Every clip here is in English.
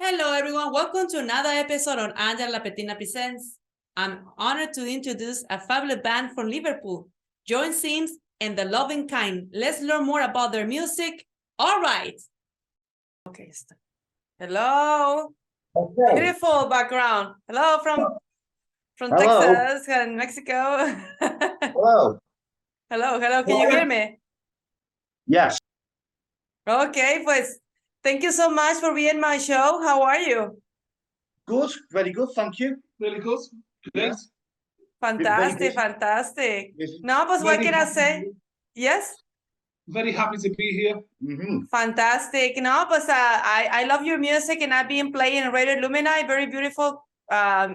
Hello, everyone. Welcome to another episode on Lapetinapresents. I'm honored to introduce a fabulous band from Liverpool, join Symes and the Loving Kind. Let's learn more about their music. All right. Okay. Hello. Okay. Beautiful background. Hello from Hello. Texas and Mexico. Hello. Hello. Can you hear me? Yes. Okay, pues thank you so much for being my show. How are you? Good. Very good. Thank you. Really good. Good. Fantastic, fantastic. No, pues what can I say? Yes? Very happy to be here. Fantastic. No, pues I love your music and I've been playing Radio Lumini, very beautiful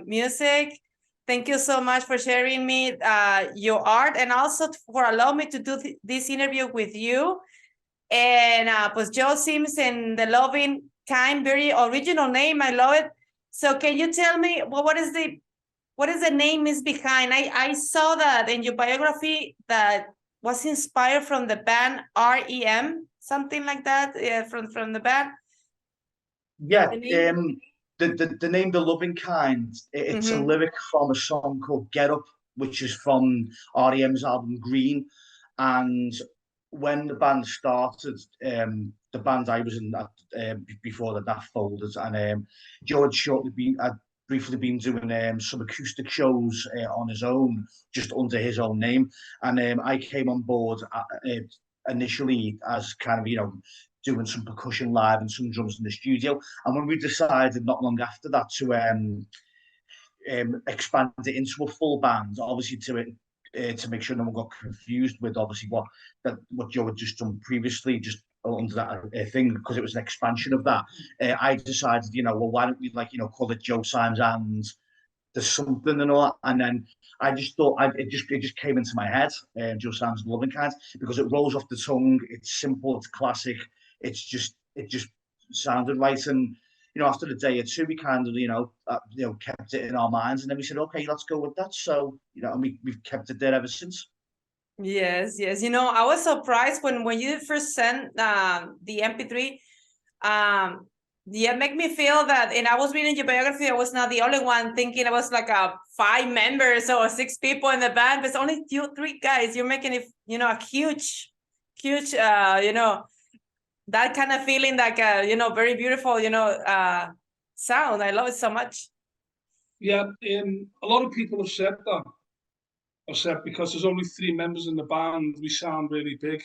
music. Thank you so much for sharing me your art and also for allowing me to do this interview with you. And pues Joe Symes and the Loving Kind, very original name. I love it. So can you tell me what is the name is behind? I saw that in your biography that was inspired from the band R.E.M, something like that, from the band. Yeah, the name The Loving Kind, it's a lyric from a song called Get Up, which is from R.E.M's album Green. And when the band started, the band I was in before that folded, and Joe had briefly been doing some acoustic shows on his own, just under his own name. And I came on board initially as kind of, doing some percussion live and some drums in the studio. And when we decided not long after that to expand it into a full band, obviously to make sure no one got confused with obviously what Joe had just done previously, just under that thing, because it was an expansion of that. I decided, well, why don't we call it Joe Symes and there's something and all that. And then I just thought it just came into my head, Joe Symes Loving Kind, because it rolls off the tongue. It's simple, it's classic. It just sounded right. And after a day or two, we kind of kept it in our minds, and then we said, okay, let's go with that. So and we've kept it there ever since. Yes. I was surprised when you first sent the MP3. Make me feel that, and I was reading your biography, I was not the only one thinking it was like 5 members or 6 people in the band, but it's only 3 guys. You're making it, a huge, that kind of feeling, like very beautiful, sound. I love it so much. Yeah, a lot of people have said that. I've said because there's only 3 members in the band, we sound really big,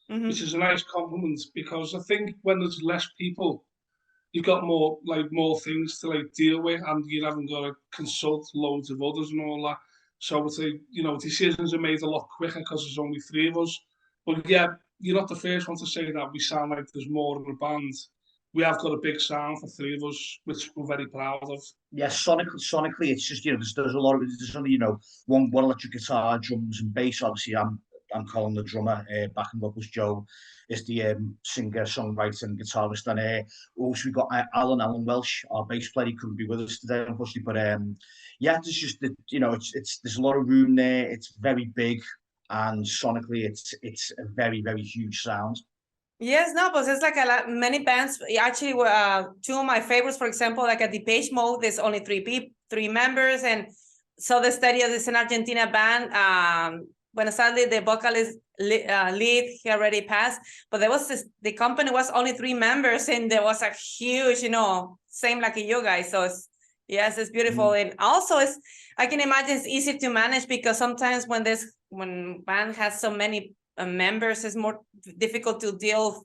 which is a nice compliment, because I think when there's less people, you've got more things to deal with, and you haven't got to consult loads of others and all that. So I would say, decisions are made a lot quicker because there's only 3 of us. But yeah, you're not the first one to say that we sound like there's more in the band. We have got a big sound for 3 of us, which we're very proud of. Yeah, sonically, it's just there's a lot of there's only one electric guitar, drums, and bass. Obviously, I'm Colin, the drummer. Backing vocals, Joe is the singer, songwriter, and guitarist. And also we got Alan Welsh, our bass player. He couldn't be with us today, unfortunately. But yeah, there's just it's there's a lot of room there. It's very big, and sonically, it's a very, very huge sound. Yes, no, but it's like many bands. Actually, 2 of my favorites, for example, like a Depeche Mode, there's only 3 members, and so the Stereo is an Argentina band. When sadly the vocalist lead, he already passed, but there was the company was only 3 members, and there was a huge, same like you guys. So it's beautiful, and also I can imagine it's easy to manage, because sometimes when band has so many members, it's more difficult to deal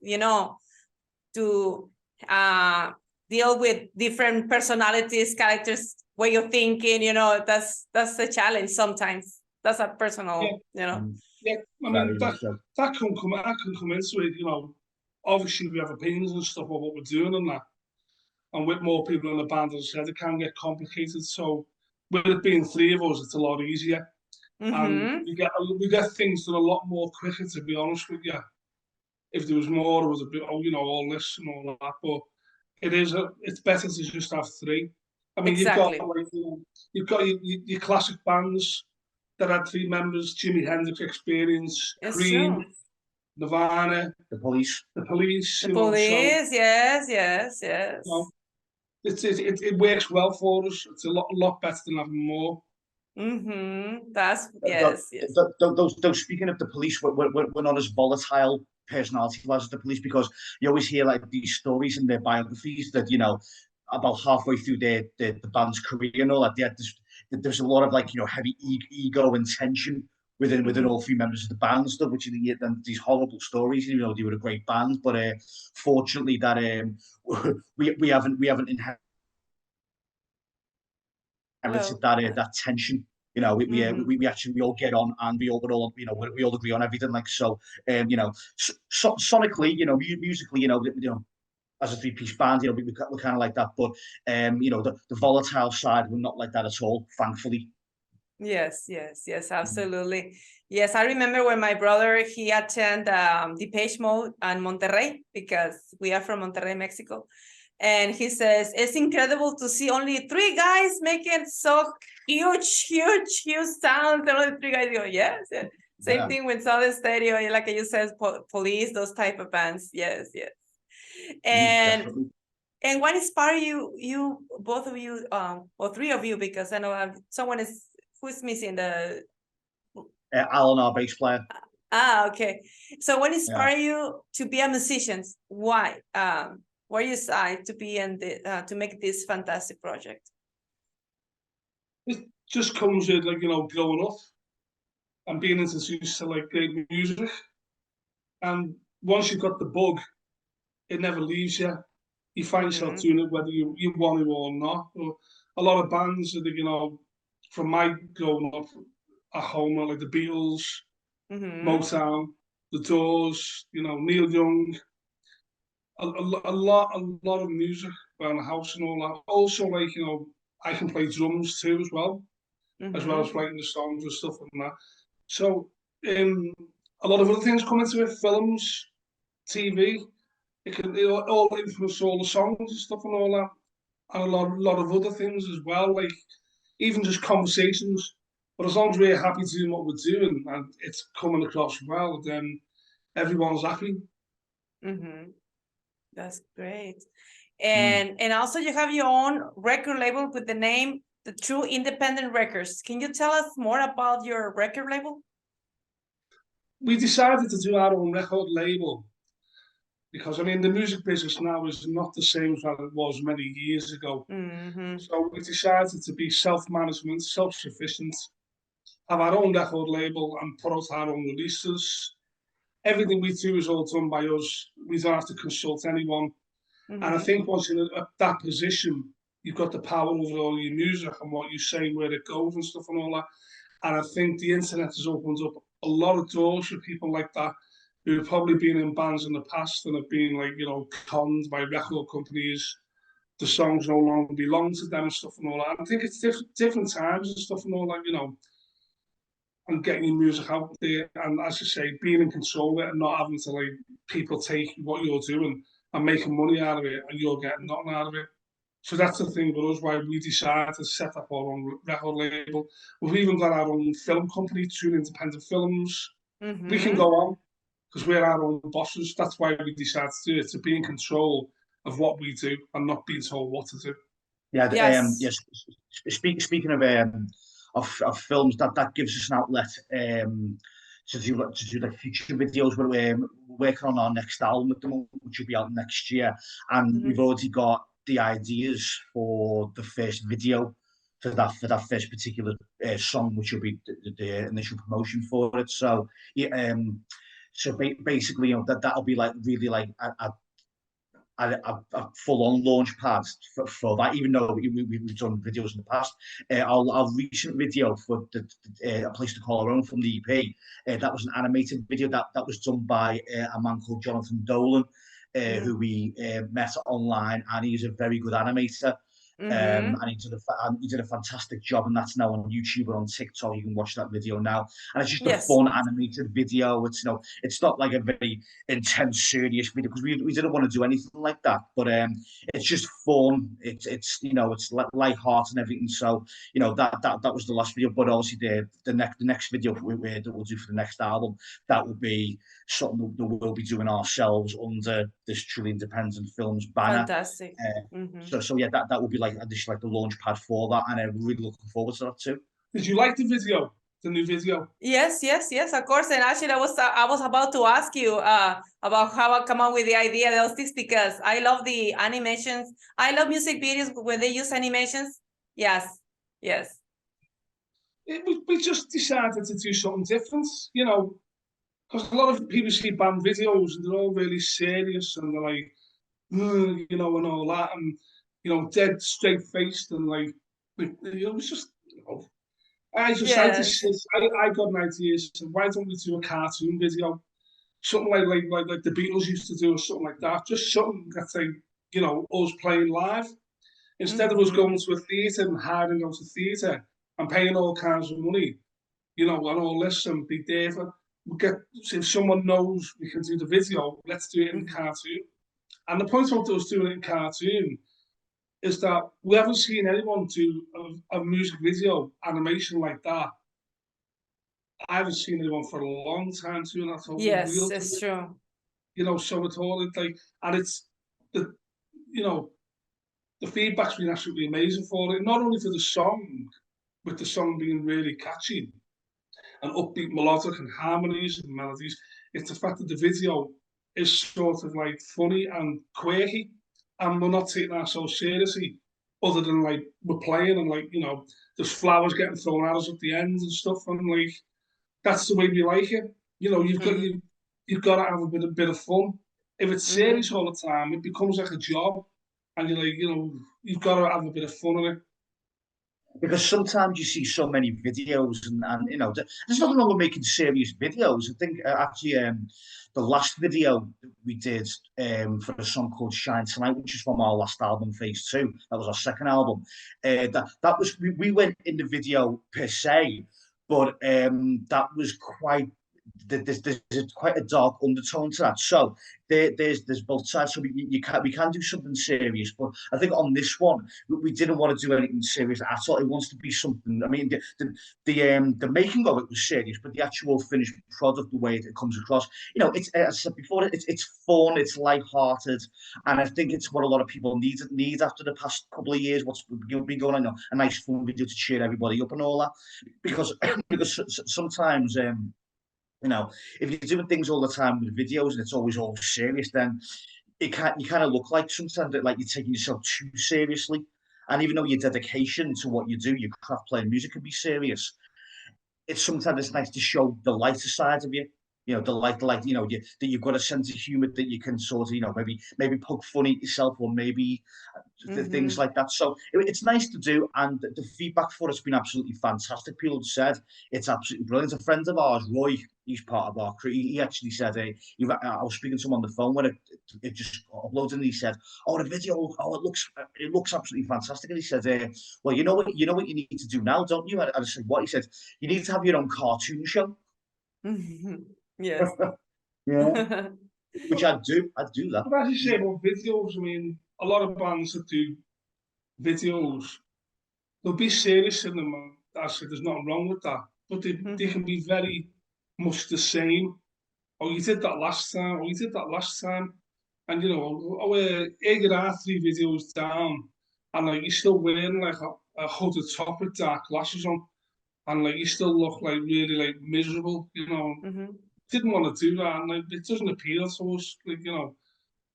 with different personalities, characters, way of thinking. That's the challenge sometimes. That's a personal, Yeah, I mean that can come into it. Obviously we have opinions and stuff about what we're doing and that, and with more people in the band, as I said, it can get complicated. So with it being 3 of us, it's a lot easier. And we get things done a lot more quicker, to be honest with you. If there was more, it was a bit, all this and all that. But it's better to just have 3. I mean, exactly. you've got your classic bands that had 3 members: Jimi Hendrix Experience, R.E.M, Nirvana, The Police. Yes. it works well for us. It's a lot better than having more. That's yes. Those speaking of the police, we're not as volatile personality as the police, because you always hear like these stories in their biographies that, you know, about halfway through the band's career and all that, there's a lot of like, you know, heavy ego and tension within all three members of the band and stuff, which you then these horrible stories. You know, they were a great band, but fortunately that we haven't inherited that tension. You know, we actually all get on, and we all you know, we all agree on everything. Like, so, you know, sonically, you know, musically, you know, as a three-piece band, you know, we're kind of like that. But you know, the volatile side, we're not like that at all, thankfully. Yes, absolutely. Yes, I remember when my brother, he attended Depeche Mode in Monterrey, because we are from Monterrey, Mexico. And he says, it's incredible to see only 3 guys making so huge sounds. And only 3 guys go, yes. Same thing with Soda Stereo, like you said, Police, those type of bands. Yes. And what inspired you, both of you, or 3 of you, because I know someone who's missing the... Alan, our bass player. Okay. So what inspired you to be a musician? Why? Why you decide to be in to make this fantastic project? It just comes with, like, you know, growing up and being introduced to like great music. And once you've got the bug, it never leaves you. You find yourself doing it whether you want to or not. But a lot of bands that, you know, from my growing up at home, like the Beatles, Motown, The Doors, you know, Neil Young, a lot of music around the house and all that. Also, like, you know, I can play drums too as well as writing the songs and stuff like that. So a lot of other things come into it, films, TV. It all influence all the songs and stuff and all that, and a lot of other things as well, like even just conversations. But as long as we're happy doing what we're doing and it's coming across well, then everyone's happy. That's great. And also you have your own record label with the name The True Independent Records. Can you tell us more about your record label? We decided to do our own record label because, I mean, the music business now is not the same as it was many years ago. So we decided to be self-management, self-sufficient, have our own record label and put out our own releases. Everything we do is all done by us. We don't have to consult anyone. And I think once in that position, you've got the power over all your music and what you say, where it goes and stuff and all that. And I think the internet has opened up a lot of doors for people like that, who have probably been in bands in the past and have been, like, you know, conned by record companies. The songs no longer belong to them and stuff and all that. And I think it's different times and stuff and all that, you know, and getting your music out there. And as you say, being in control of it and not having to, like, people take what you're doing and making money out of it and you're getting nothing out of it. So that's the thing with us, why we decided to set up our own record label. We've even got our own film company, True Independent Films. We can go on because we're our own bosses. That's why we decided to do it, to be in control of what we do and not being told what to do. Yeah, yes. Speaking of films, that gives us an outlet to do like future videos. We're working on our next album at the moment, which will be out next year, and we've already got the ideas for the first video for that first particular song, which will be the initial promotion for it. So basically, you know, that'll be like really like a full-on launch pad for that, even though we've done videos in the past. Our recent video for A Place to Call Our Own from the EP, that was an animated video that was done by a man called Jonathan Dolan, who we met online, and he's a very good animator. Mhm. And he did a fantastic job, and that's now on YouTube or on TikTok. You can watch that video now, and it's just a Yes. fun animated video. It's it's not like a very intense, serious video, because we didn't want to do anything like that. But it's just fun. It's it's light-hearted and everything. So that was the last video. But obviously the next video that we'll do for the next album, that will be something that we'll be doing ourselves under this Truly Independent Films banner. Fantastic. Mhm. So yeah, that will be like this, like the launch pad for that, and I'm really looking forward to that too. Did you like the video, the new video? Yes, of course. And actually, I was about to ask you about how I come up with the idea of this, because I love the animations. I love music videos when they use animations. Yes. We just decided to do something different, because a lot of people see band videos and they're all really serious and they're like, and all that, and dead straight faced, and like, it was just, I decided to Yes. I got an idea. So why don't we do a cartoon video, something like the Beatles used to do, or something like that, just something that's like, us playing live, instead of us going to a theatre and hiring out a theatre and paying all kinds of money, and all this, and be there for. If someone knows we can do the video, let's do it in cartoon. And the point of us doing it in cartoon is that we haven't seen anyone do a music video animation like that. I haven't seen anyone for a long time doing that. So Yes, it's true. So it's all like, and it's the, the feedback's been absolutely amazing for it. Not only for the song, with the song being really catchy and upbeat, melodic, and harmonies and melodies, it's the fact that the video is sort of like funny and quirky, and we're not taking ourselves seriously, other than like we're playing, and like, there's flowers getting thrown at us at the end and stuff, and like, that's the way we like it. You've got to have a bit of fun. If it's serious all the time, it becomes like a job, and you're like, you've got to have a bit of fun in it. Because sometimes you see so many videos, and there's nothing wrong with making serious videos. I think actually the last video that we did for a song called Shine Tonight, which is from our last album, Phase 2, that was our second album, that was, we went in the video per se, but that was there's quite a dark undertone to that. So there's both sides. So we can do something serious, but I think on this one we didn't want to do anything serious at all. It wants to be something. I mean, the making of it was serious, but the actual finished product, the way it comes across, it's, as I said before, it's fun, it's light-hearted, and I think it's what a lot of people need after the past couple of years. What's been going on, a nice fun video to cheer everybody up and all that, because sometimes. If you're doing things all the time with videos and it's always all serious, then you kind of look like sometimes like you're taking yourself too seriously. And even though your dedication to what you do, your craft playing music, can be serious, it's nice to show the lighter side of you. The light, that you've got a sense of humor, that you can sort of, maybe poke fun at yourself, or maybe things like that. So it's nice to do, and the feedback for it's been absolutely fantastic. People have said it's absolutely brilliant. A friend of ours, Roy, he's part of our crew. He actually said, I was speaking to him on the phone when it just uploaded, and he said, "Oh, the video, it looks absolutely fantastic." And he said, "Well, you know what you need to do now, don't you?" And I said, "What?" He said, "You need to have your own cartoon show." Yes. Yeah. Which I'd do that. But as you say about videos, I mean, a lot of bands that do videos, they'll be serious in them, and I said there's nothing wrong with that. But they can be very much the same. Oh, you did that last time. Oh, you did that last time. And here you are 3 videos down, and like you're still wearing like a hooded top with dark glasses on, and like you still look like really like miserable. Didn't want to do that, and like it doesn't appeal to us. Like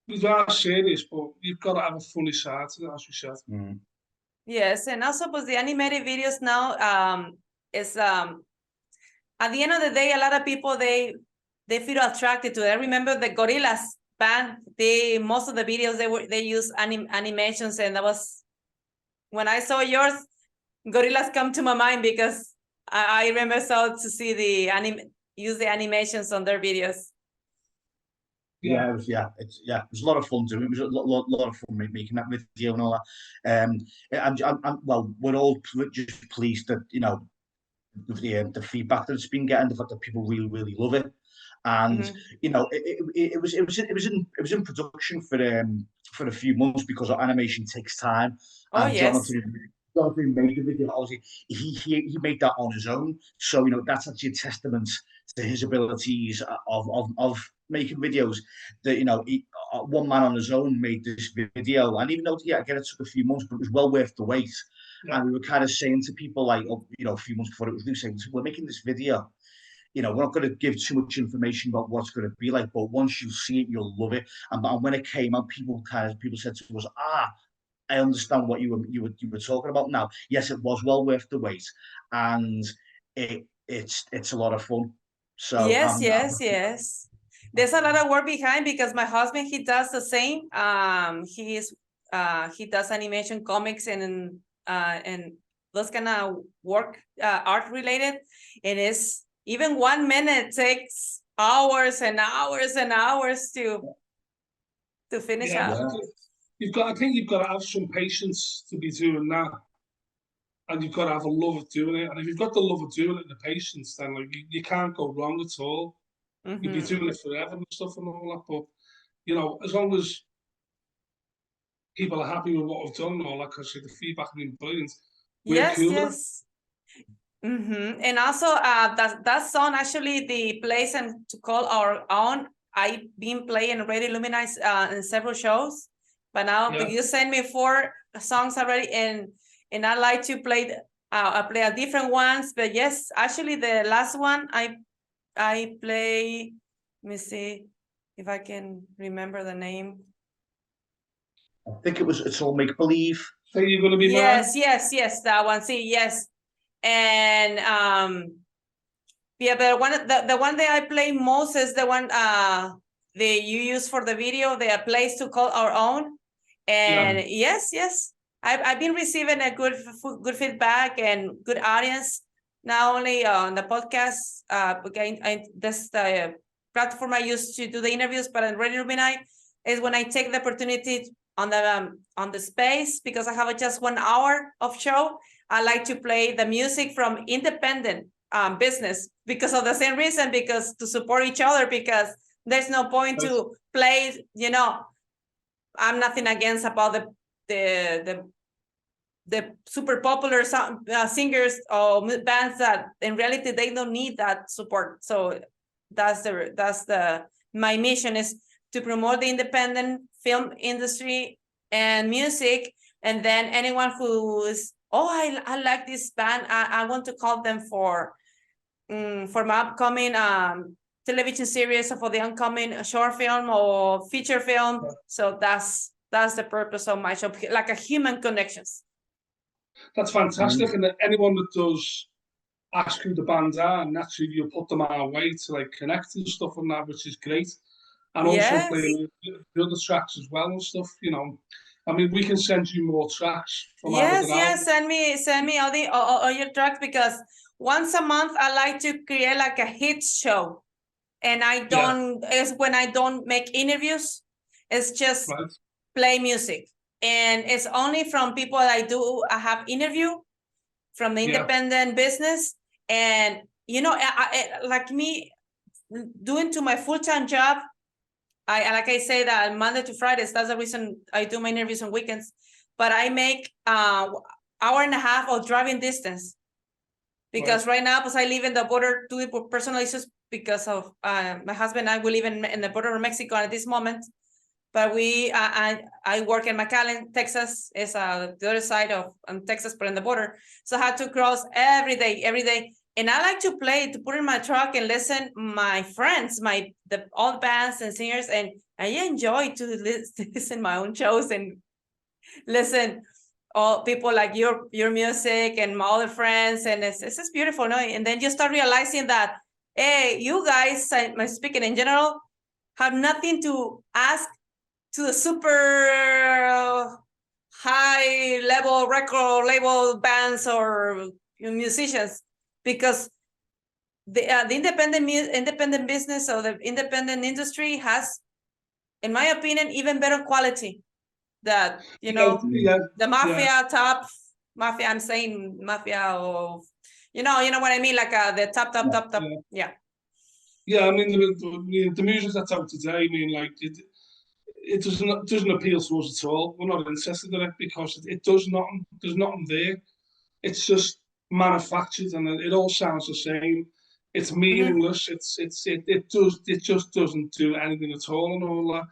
we are serious, but you've got to have a funny side to it, as we said. Yes, and also with the animated videos now, is at the end of the day, a lot of people they feel attracted to it. I remember the Gorillaz band. Most of the videos they use animations, and that was when I saw yours. Gorillaz come to my mind because I remember to see use the animations on their videos. It was a lot of fun doing it. It was a lot of fun making that video and all that. And well, we're all just pleased that the feedback that it's been getting, the fact that people really love it, and it was in production for a few months because animation takes time. Oh, And yes. Jonathan made the video. Obviously, he made that on his own. So that's actually a testament to his abilities of making videos. That one man on his own made this video, and even though again it took a few months, but it was well worth the wait. Yeah. And we were kind of saying to people like, a few months before it was released, we're making this video. We're not going to give too much information about what it's going to be like, but once you see it, you'll love it. And when it came out, people said to us, I understand what you were talking about now. Yes, it was well worth the wait, and it's a lot of fun. So yes. There's a lot of work behind because my husband, he does the same. He does animation, comics, and those kind of work, art related. And it's even 1 minute takes hours and hours and hours to finish up. I think you've got to have some patience to be doing that, and you've got to have a love of doing it. And if you've got the love of doing it and the patience, then you can't go wrong at all. You'd be doing it forever and stuff and all that. But as long as people are happy with what I've done and all that, because the feedback has been brilliant. Yes. And also that song actually the place and to call our own. I've been playing Radio Lumini in several shows, but now you send me 4 songs already, and I like to play I play a different ones. But yes, actually the last one I play. Let me see if I can remember the name. I think it's all make believe. So you're going to be yes, that one. See, yes. And but the one that I play most is the one that you use for the video, the place to call our own. And yes, I've been receiving a good feedback and good audience, not only on the podcast. Again, this platform I use to do the interviews, but on Radio Lumini is when I take the opportunity on the space, because I have just 1 hour of show. I like to play the music from independent business because of the same reason, because to support each other, because there's no point to play, I'm nothing against about the super popular singers or bands that in reality they don't need that support. So that's my mission is to promote the independent film industry and music, and then anyone who is I like this band, I want to call them for my upcoming television series or for the upcoming short film or feature film. So that's the purpose of my show, like a human connections. That's fantastic. And anyone that does ask who the bands are, and naturally you put them our way to connect and stuff on that, which is great. And also playing the other tracks as well and stuff, I mean, we can send you more tracks from send me all your tracks, because once a month I like to create like a hit show, and it's when I don't make interviews, it's just play music, and it's only from people I have interview from the independent business. And like me doing to my full-time job, like I say that Monday to Fridays, that's the reason I do my interviews on weekends. But I make hour and a half of driving distance, because right now, because I live in the border due to personal issues, because of my husband and I, we live in the border of Mexico at this moment. But I work in McAllen, Texas. It's the other side of Texas, but in the border. So I had to cross every day. And I like to put in my truck and listen my friends, the old bands and singers, and I enjoy to listen my own shows and listen all people like your music and my other friends, and it's just beautiful, no? And then you start realizing that, hey, you guys, I'm speaking in general, have nothing to ask to the super high level record label bands or musicians, because the independent business or the independent industry has in my opinion, even better quality. That, you know, the mafia top, mafia, I'm saying mafia, or, you know what I mean? Like the top. Yeah. Yeah, I mean, the music that's out today, I mean, like, it doesn't appeal to us at all. We're not interested in it because it does nothing. There's nothing there. It's just manufactured and it all sounds the same. It's meaningless. It just doesn't do anything at all and all that.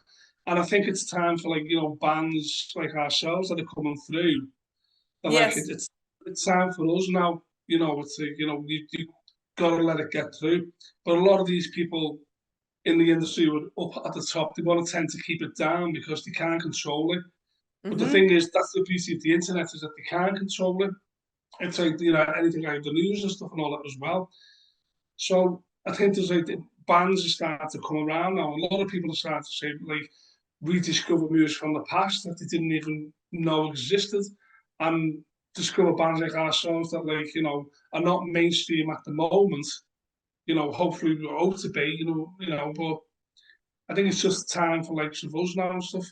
And I think it's time for, like, you know, bands like ourselves that are coming through. Like, it's time for us now. You know, it's like, you know, you got to let it get through. But a lot of these people in the industry were up at the top. They want to tend to keep it down because they can't control it. But the thing is, that's the beauty of the internet, is that they can control it. It's like, you know, anything like the news and stuff and all that as well. So I think there's like bands are starting to come around now. A lot of people are starting to say, like, rediscover music from the past that they didn't even know existed, and discover bands like ourselves that, like, you know, are not mainstream at the moment. You know, hopefully we hope to be, you know, but I think it's just time for, like, us now and stuff.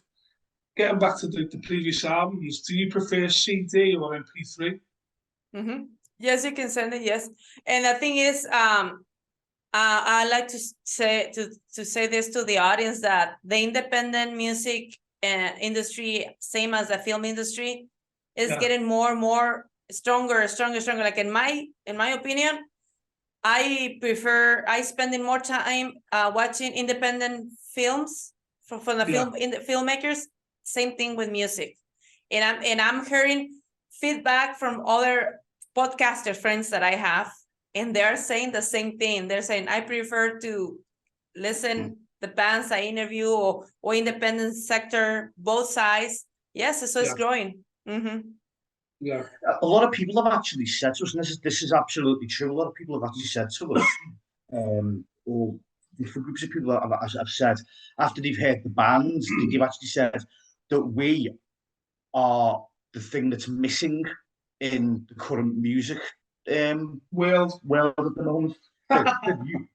Getting back to the previous albums, do you prefer CD or MP3? Yes, you can send it. Yes, and the thing is, I like to say this to the audience, that the independent music industry, same as the film industry, is getting more and more stronger. Like in my opinion, I spending more time watching independent films from the filmmakers. Same thing with music, and I'm hearing feedback from other podcaster friends that I have, and they're saying the same thing. They're saying, I prefer to listen the bands I interview or independent sector, both sides. Yes, so it's growing. Yeah. A lot of people have actually said to us, and this is absolutely true. A lot of people have actually said to us, or different groups of people have said, after they've heard the bands, they've actually said that we are the thing that's missing in the current music world at the moment.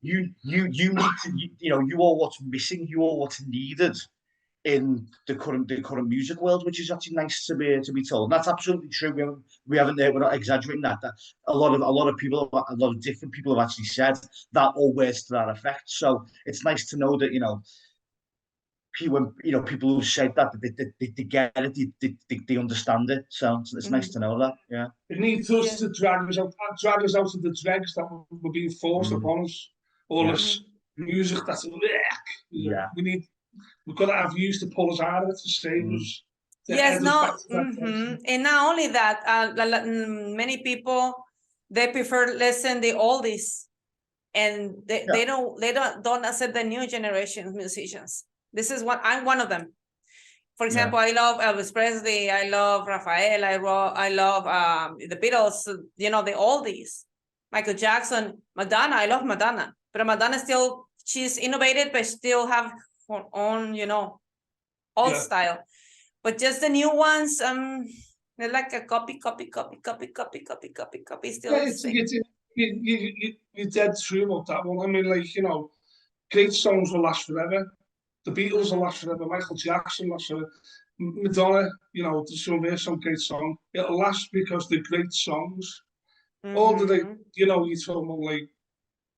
you need to, you know, you are what's missing, you are what's needed in the current music world, which is actually nice to be told. And that's absolutely true. We're not exaggerating that. That a lot of people, a lot of different people have actually said that, or words to that effect. So it's nice to know that, you know, people who said that they get it, they understand it. So it's nice to know that. Yeah. It needs us to drag us out of the dregs that were being forced upon us. All this music that's we've got to have views to pull us out of it, to save us. Yes, no, and not only that, many people, they prefer listen the oldies, and they don't accept the new generation musicians. This is what I'm one of them. For example, I love Elvis Presley, I love Raphael, I love the Beatles, you know, the oldies, Michael Jackson, Madonna. I love Madonna, but Madonna still, she's innovated, but still have her own, you know, old style. But just the new ones, they're like a copy. Still the same. You're dead true about that one. I mean, like, you know, great songs will last forever. The Beatles will last forever. Michael Jackson lasts forever. Madonna, you know, there's some great song. It'll last because they're great songs. All the, you know, you talk about, like,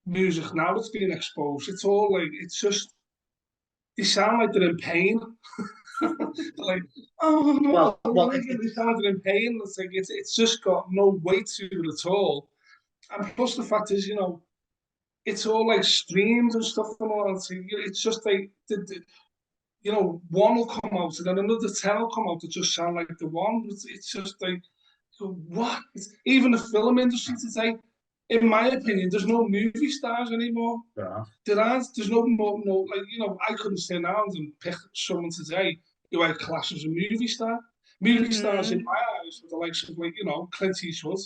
music now that's being exposed. It's all like, it's just, they sound like they're in pain. Like, oh no, they sound like they're in pain. It's like, it's just got no weight to it at all. And plus the fact is, you know, it's all like streams and stuff and all that. It's just like, you know, one will come out and then another 10 will come out that just sound like the one. It's just like, what? Even the film industry today, in my opinion, there's no movie stars anymore. There's no more, like, you know, I couldn't sit down and pick someone today who I class as a movie star. Movie stars in my eyes are the likes of, like, you know, Clint Eastwood,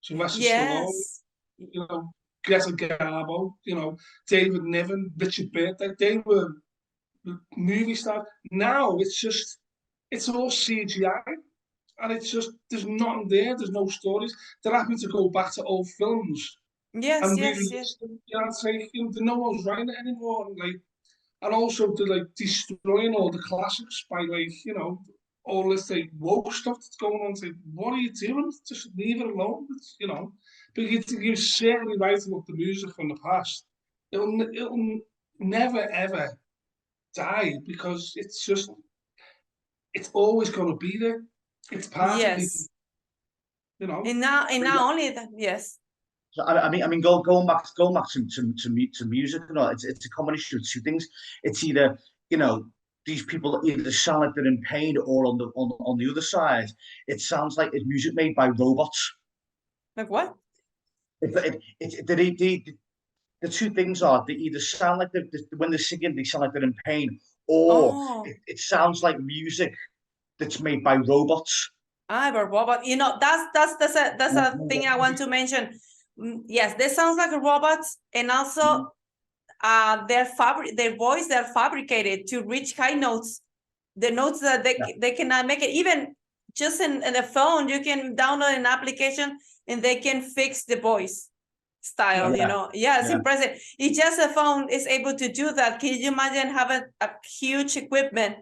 Sylvester Stallone, you know, Greta Garbo, you know, David Niven, Richard Burton. They were movie stars. Now it's all CGI. And it's just, there's nothing there. There's no stories. They're happy to go back to old films. And really, you know, it's like, you know, no one's writing it anymore. and also the like destroying all the classics by like, you know, all this like woke stuff that's going on. It's like, what are you doing? Just leave it alone. It's, you know, but you're certainly writing up the music from the past. It'll never ever die because it's always going to be there. It's part of people, Yes. you know. And not only that, yes. So, I mean, going back to music, you know, it's a combination of two things. It's either, you know, these people either sound like they're in pain, or on the other side, it sounds like it's music made by robots. Like what? The two things are, they either sound like when they're singing, they sound like they're in pain, or Oh, it sounds like music that's made by robots. but robot. You know, that's a thing I want to mention. Yes, they sounds like robots, and also their voice, they're fabricated to reach high notes, the notes that they cannot make it. Even just in the phone, you can download an application and they can fix the voice style, you know. Yeah, it's impressive. It's just a phone is able to do that. Can you imagine having a huge equipment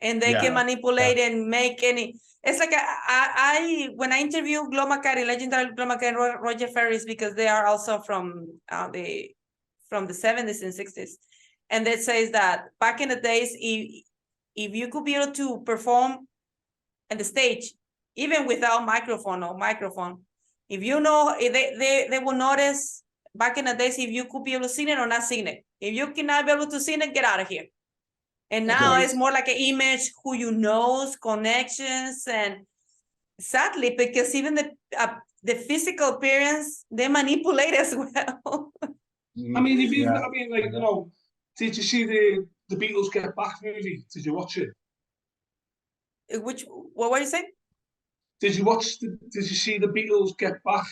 and they can manipulate and make any? It's like I when I interview Glo Macari, legendary Glo Macari and Roger Ferris, because they are also from the 70s and 60s, and it says that back in the days, if you could be able to perform on the stage, even without microphone, if you know, they will notice back in the days if you could be able to sing it or not sing it. If you cannot be able to sing it, get out of here. And now it's more like an image, who you knows, connections, and sadly, because even the physical appearance, they manipulate as well. I mean, like, you know, did you see the Beatles Get Back movie? Did you watch it? What were you saying? Did you see the Beatles Get Back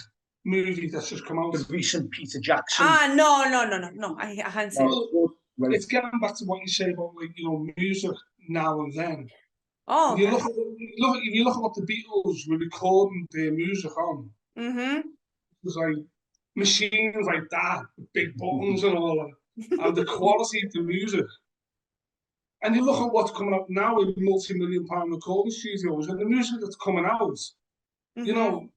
movie that's just come out? The recent Peter Jackson. No, I haven't seen it. It's getting back to what you say about, like, you know, music now and then. Oh, if you look at what the Beatles were recording their music on, it was like machines like that, with big buttons and all that, and the quality of the music. And you look at what's coming up now with multi-million-pound recording studios, and the music that's coming out, you know,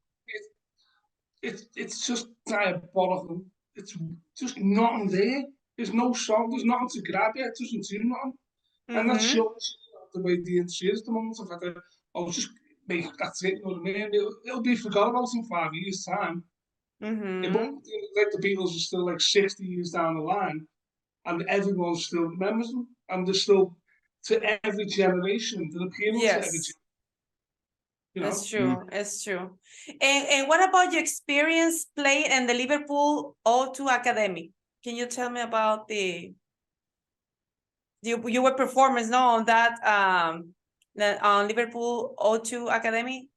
it's just diabolical. It's just nothing there. There's no song. There's nothing to grab it. It doesn't do nothing. And that shows the way the industry is at the moment. I've had to, I'll just make that's it. You know what I mean? It'll be forgotten about in 5 years' time. It won't be like the Beatles are still like 60 years down the line, and everyone still remembers them, and they're still to every generation. They're appealing to every generation. You know? It's true. It's true. And what about your experience playing in the Liverpool O2 Academy? Can you tell me about you were performers, no, on that on Liverpool O2 Academy?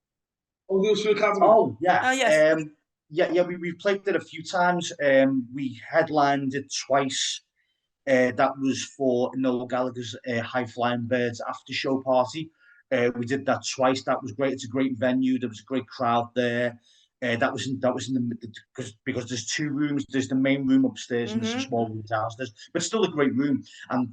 Oh yeah. Oh yes. We've played it a few times. We headlined it twice. That was for Noel Gallagher's High Flying Birds after show party. We did that twice. That was great. It's a great venue. There was a great crowd there. That was in the because there's two rooms. There's the main room upstairs and there's a small room downstairs, but still a great room. And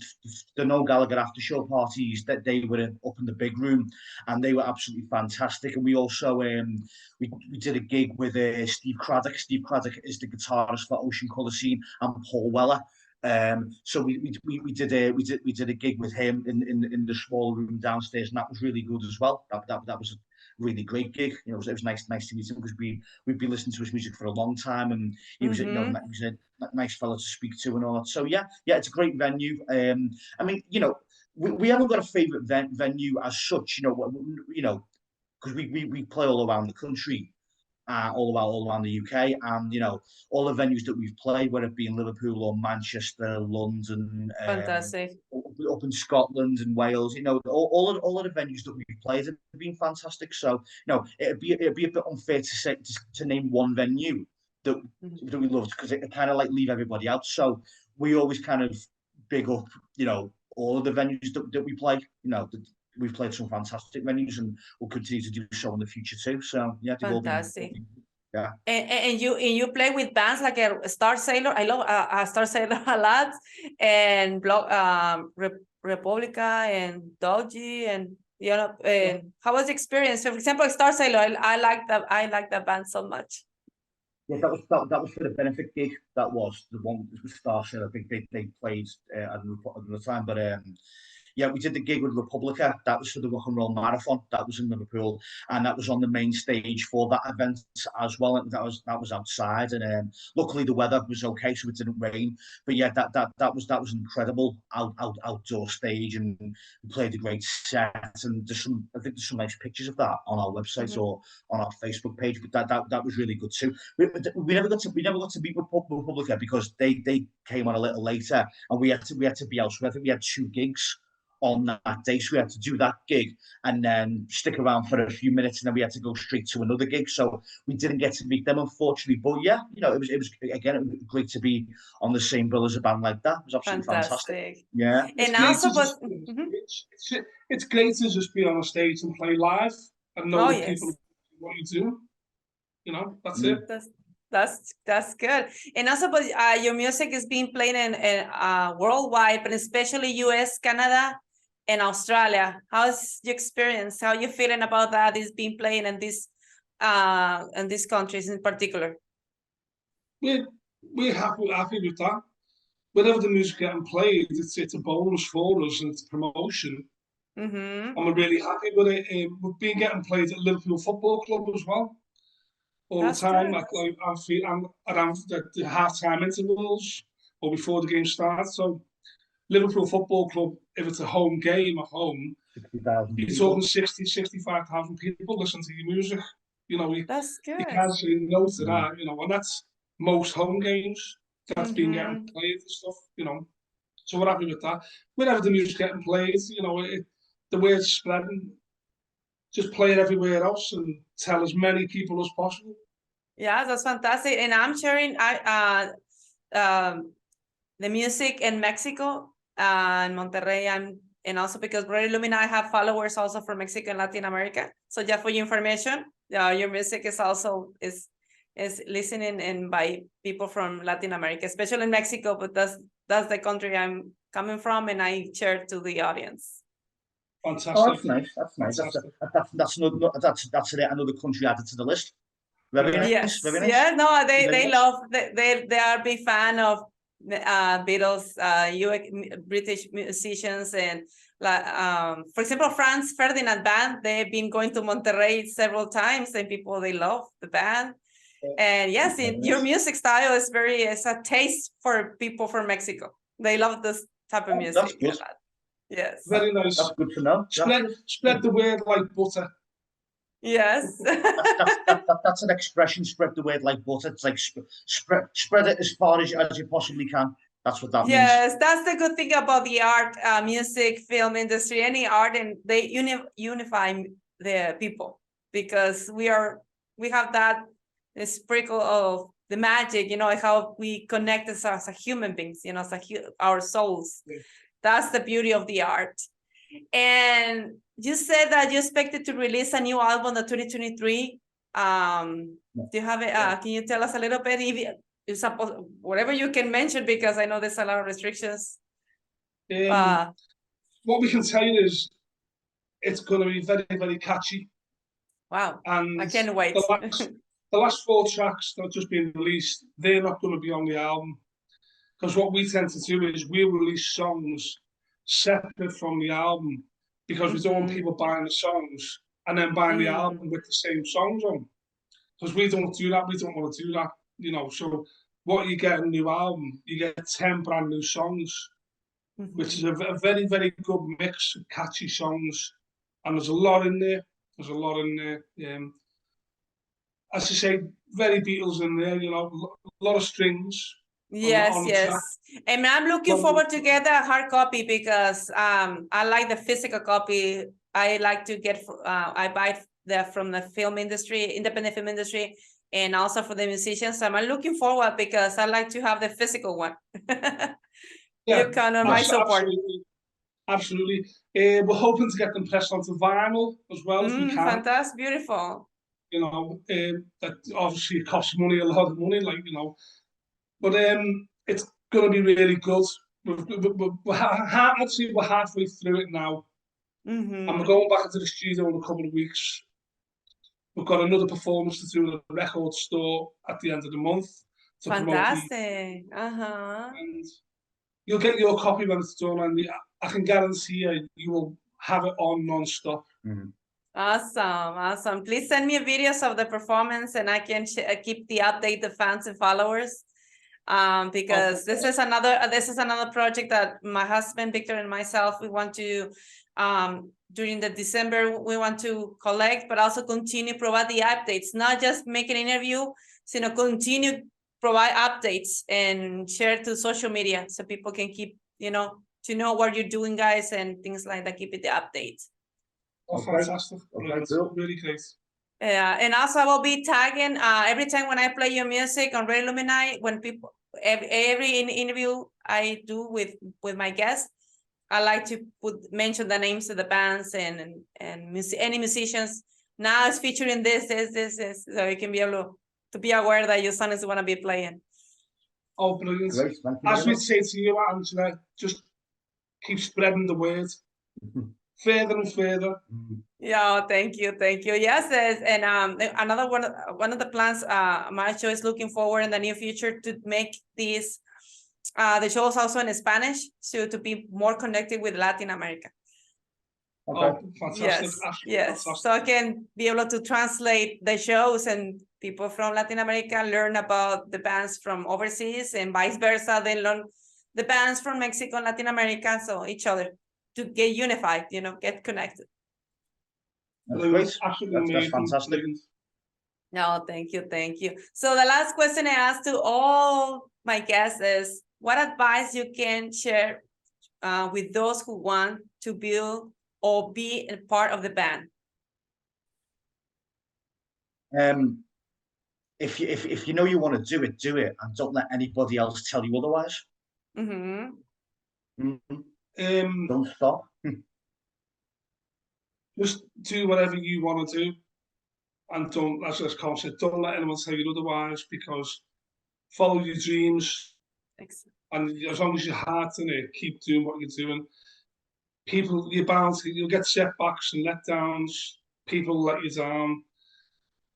the Noel Gallagher after show parties, that they were up in the big room, and they were absolutely fantastic. And we also we did a gig with Steve Craddock. Steve Craddock is the guitarist for Ocean Colour Scene, and Paul Weller. So we did a gig with him in the small room downstairs, and that was really good as well. That was a really great gig. You know, it was nice to meet him, because we'd been listening to his music for a long time, and he was he was a nice fellow to speak to and all that. So yeah, it's a great venue. I mean, you know, we haven't got a favourite venue as such. You know, because we play all around the country. All around the UK, and you know, all the venues that we've played, whether it be in Liverpool or Manchester, London, Fantastic. up in Scotland and Wales, you know, all of the venues that we've played have been fantastic. So, you know, it'd be a bit unfair to say to name one venue that we loved, because it kind of like leave everybody out. So we always kind of big up, you know, all of the venues that we play. You know, we've played some fantastic venues, and we'll continue to do so in the future too. So yeah, fantastic. Yeah. And you play with bands like a Star Sailor. I love Star Sailor a lot, and Republica and Doji, and and how was the experience? So for example, Star Sailor, I like that band so much. Yeah, that was for the benefit gig. That was the one with Star Sailor. I think they played at the time, but yeah, we did the gig with Republica. That was for the Rock and Roll Marathon. That was in Liverpool, and that was on the main stage for that event as well. And that was outside, and luckily the weather was okay, so it didn't rain. But yeah, that was incredible outdoor stage, and we played a great set. And I think there's some nice pictures of that on our website or on our Facebook page. But that was really good too. We never got to meet Republica because they came on a little later, and we had to be elsewhere. I think we had 2 gigs on that day, so we had to do that gig and then stick around for a few minutes, and then we had to go straight to another gig, so we didn't get to meet them, unfortunately. But yeah, it was again great to be on the same bill as a band like that. It was absolutely fantastic. Yeah. And also it's great to just be on a stage and play live and know that people what you do. That's it. That's good. And also, but your music is being played in worldwide, but especially US, Canada, and Australia. How's your experience? How are you feeling about that? Is being played in these countries in particular? We're happy with that. Whenever the music getting played, it's a bonus for us and it's promotion. And we're really happy with it. We've been getting played at Liverpool Football Club as well. All the time, I'm around the half-time intervals or before the game starts. So Liverpool Football Club, if it's a home game at home, 60,000 you're talking 65,000 people listen to your music. That's good. You can't say no to that, and that's most home games that's been getting played and stuff, So we're happy with that. Whenever the music's getting played, the word's spreading. Just play it everywhere else and tell as many people as possible. Yeah, that's fantastic. And I'm sharing the music in Mexico and Monterrey, and also because R.E.M and I have followers also from Mexico and Latin America. So just for your information, your music is also is listening in by people from Latin America, especially in Mexico. But that's the country I'm coming from, and I share to the audience. Fantastic. Oh, that's nice. That's nice. That's another country added to the list. Very nice. Yes. Very nice. Yeah. No, they love. They are a big fan of Beatles, British musicians, and for example, Franz Ferdinand band. They've been going to Monterrey several times, and they love the band. And yes, your music style is it's a taste for people from Mexico. They love this type of music. That's good. Yes. Very nice. That's good to know. Spread the word like butter. Yes. That's an expression, spread the word like butter. It's like spread it as far as you possibly can. That's what that means. Yes, that's the good thing about the art, music, film industry, any art, and they unify the people, because we have that sprinkle of the magic, how we connect as a human beings, as our souls. Yeah. That's the beauty of the art. And you said that you expected to release a new album in 2023. Do you have it? Can you tell us a little bit, whatever you can mention, because I know there's a lot of restrictions. What we can tell you is it's going to be very, very catchy. Wow. And I can't wait. The last 4 tracks that have just been released, they're not going to be on the album. Because what we tend to do is we release songs separate from the album, because we don't want people buying the songs and then buying the album with the same songs on. Because we don't do that. We don't want to do that, So what you get in a new album, you get 10 brand new songs, which is a very, very good mix of catchy songs. And there's a lot in there. As you say, very Beatles in there, a lot of strings. Yes. And I'm looking forward to get a hard copy, because I like the physical copy. I like to get, I buy from the film industry, independent film industry, and also for the musicians. So I'm looking forward, because I like to have the physical one. You count on my support. Absolutely. We're hoping to get them pressed onto vinyl as well if we can. Fantastic, beautiful. you know, that obviously costs money, a lot of money, like, you know, but it's going to be really good. I'd say we're halfway through it now, and we're going back into the studio in a couple of weeks. We've got another performance to do at a record store at the end of the month to Fantastic. And you'll get your copy when it's done, and I can guarantee you will have it on non-stop. Awesome. Please send me videos of the performance, and I can keep the update the fans and followers. Because this is another project that my husband Victor and myself, we want to during the December we want to collect, but also continue provide the updates, not just make an interview, so continue provide updates and share to social media so people can keep to know what you're doing, guys, and things like that. Keep it the updates. Fantastic. Really great. Yeah, and also I will be tagging every time when I play your music on Red Illuminati, when people every interview I do with my guests, I like to mention the names of the bands and any musicians. Now it's featuring this, so you can be able to be aware that your son is going to be playing. Oh, brilliant! As we say to you, Angela, just keep spreading the word further and further. Yeah, thank you. Yes, and another one of the plans, my show is looking forward in the near future to make these the shows also in Spanish, so to be more connected with Latin America. Oh, fantastic! Yes. Fantastic. So I can be able to translate the shows, and people from Latin America learn about the bands from overseas, and vice versa. They learn the bands from Mexico and Latin America, so each other to get unified, get connected. That's great. That's fantastic. No, thank you. So the last question I asked to all my guests is, what advice you can share with those who want to build or be a part of the band? If you know you want to do it, and don't let anybody else tell you otherwise. Don't stop. Just do whatever you want to do, and don't, as Colin said, don't let anyone tell you otherwise, because follow your dreams. Excellent. And as long as your heart's in it, keep doing what you're doing. You're bound to, you'll get setbacks and letdowns. People let you down,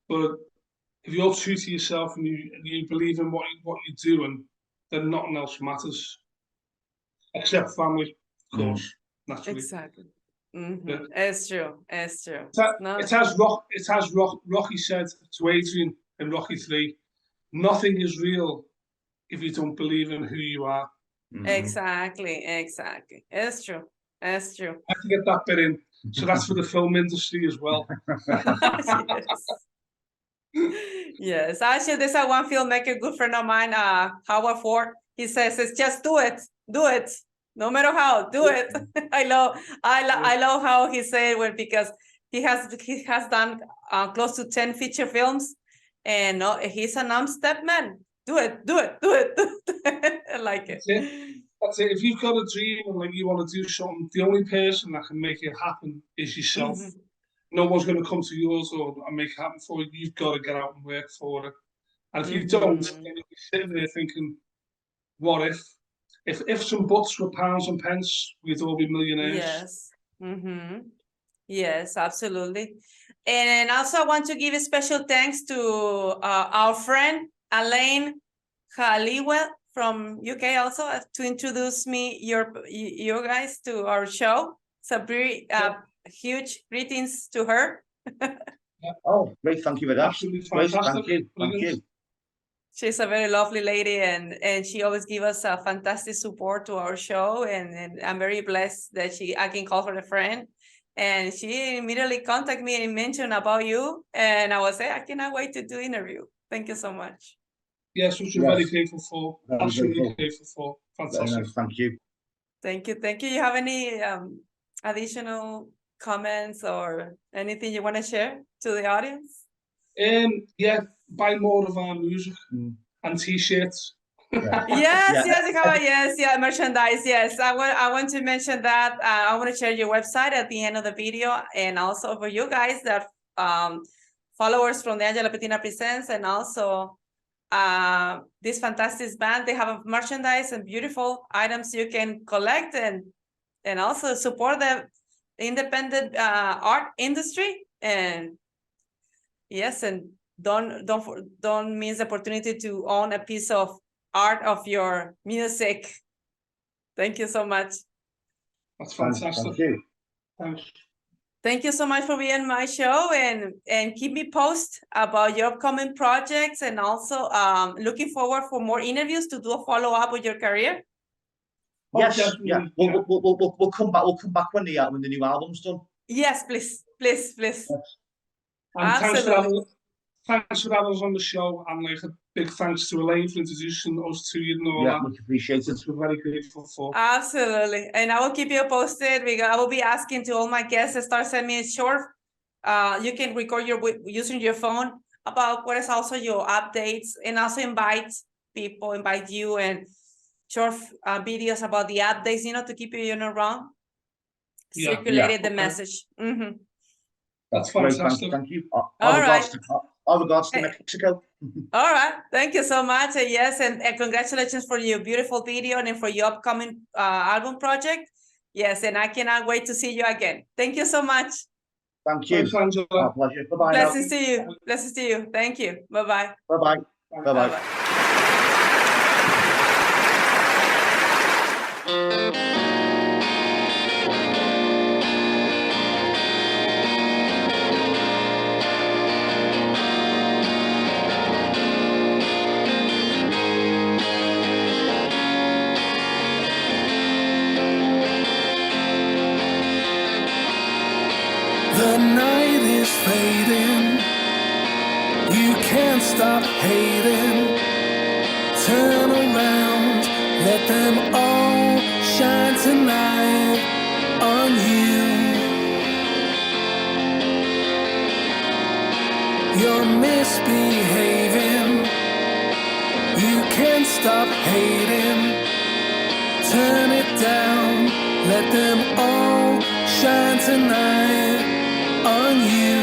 but if you're true to yourself and you believe in what you're doing, then nothing else matters, except family, of course, naturally. Exactly. Yeah. It's true. It has Rocky said to Adrian in Rocky 3, nothing is real if you don't believe in who you are. Exactly. It's true. I have to get that bit in. So that's for the film industry as well. Yes. Actually, there's one filmmaker, good friend of mine, Howard Ford. He says, "It's just do it, no matter how, do it." I love how he said it, because he has done close to 10 feature films, and he's a non-step man. Do it. I like it. That's it. If you've got a dream and you want to do something, the only person that can make it happen is yourself. No one's going to come to yours and make it happen for you. You've got to get out and work for it. And if you don't, then you'll be sitting there thinking, what if? If some butts were pounds and pence, we'd all be millionaires. Yes. Yes, absolutely. And also I want to give a special thanks to our friend, Alan Welsh from UK, also to introduce you guys to our show. So very huge greetings to her. Oh, great! Thank you for that. Absolutely fantastic. Thank you. She's a very lovely lady, and she always gives us a fantastic support to our show, and I'm very blessed that I can call her a friend. And she immediately contacted me and mentioned about you, and I was like, I cannot wait to do interview. Thank you so much. Yes, which we're very grateful for. Absolutely grateful for. Fantastic. Thank you. Thank you. You have any additional comments or anything you want to share to the audience? Yeah, buy more of our music and t-shirts. Yes, merchandise. Yes, I want to mention that. I want to share your website at the end of the video, and also for you guys that followers from the Lapetinapresents, and also this fantastic band. They have merchandise and beautiful items you can collect and also support the independent art industry. And yes, and don't miss the opportunity to own a piece of art of your music. Thank you so much. That's fantastic. Thank you. Thanks. Thank you so much for being on my show, and keep me posted about your upcoming projects, and also looking forward for more interviews to do a follow-up with your career. Yes, definitely, yeah. We'll come back. We'll come back when the new album's done. Yes, please. And Absolutely. thanks for having us on the show, and like a big thanks to Elaine for introducing us to you and all Yeah, that. much appreciated. We're very grateful for. Absolutely. And I will keep you posted. I will be asking to all my guests to start sending me a short. You can record using your phone about what is also your updates, and also invite you, and short videos about the updates, to keep you wrong. Yeah, Circulated the message. Mm-hmm. That's Great, fantastic. thank you. All right. Our regards to Mexico. All right. Thank you so much. Yes, and congratulations for your beautiful video and for your upcoming album project. Yes, and I cannot wait to see you again. Thank you so much. Thank you. Thanks, Angela. Our pleasure. Bye-bye. Blessings to you. Blessings to you. Thank you. Bye-bye. Bye-bye. Bye-bye. Bye-bye. The night is fading, you can't stop hating. Turn around, let them all shine tonight on you. You're misbehaving, you can't stop hating. Turn it down, let them all shine tonight on you.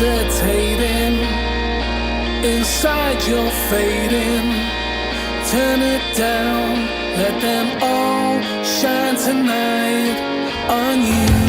hesitating. Inside you're fading. Turn it down, let them all shine tonight on you.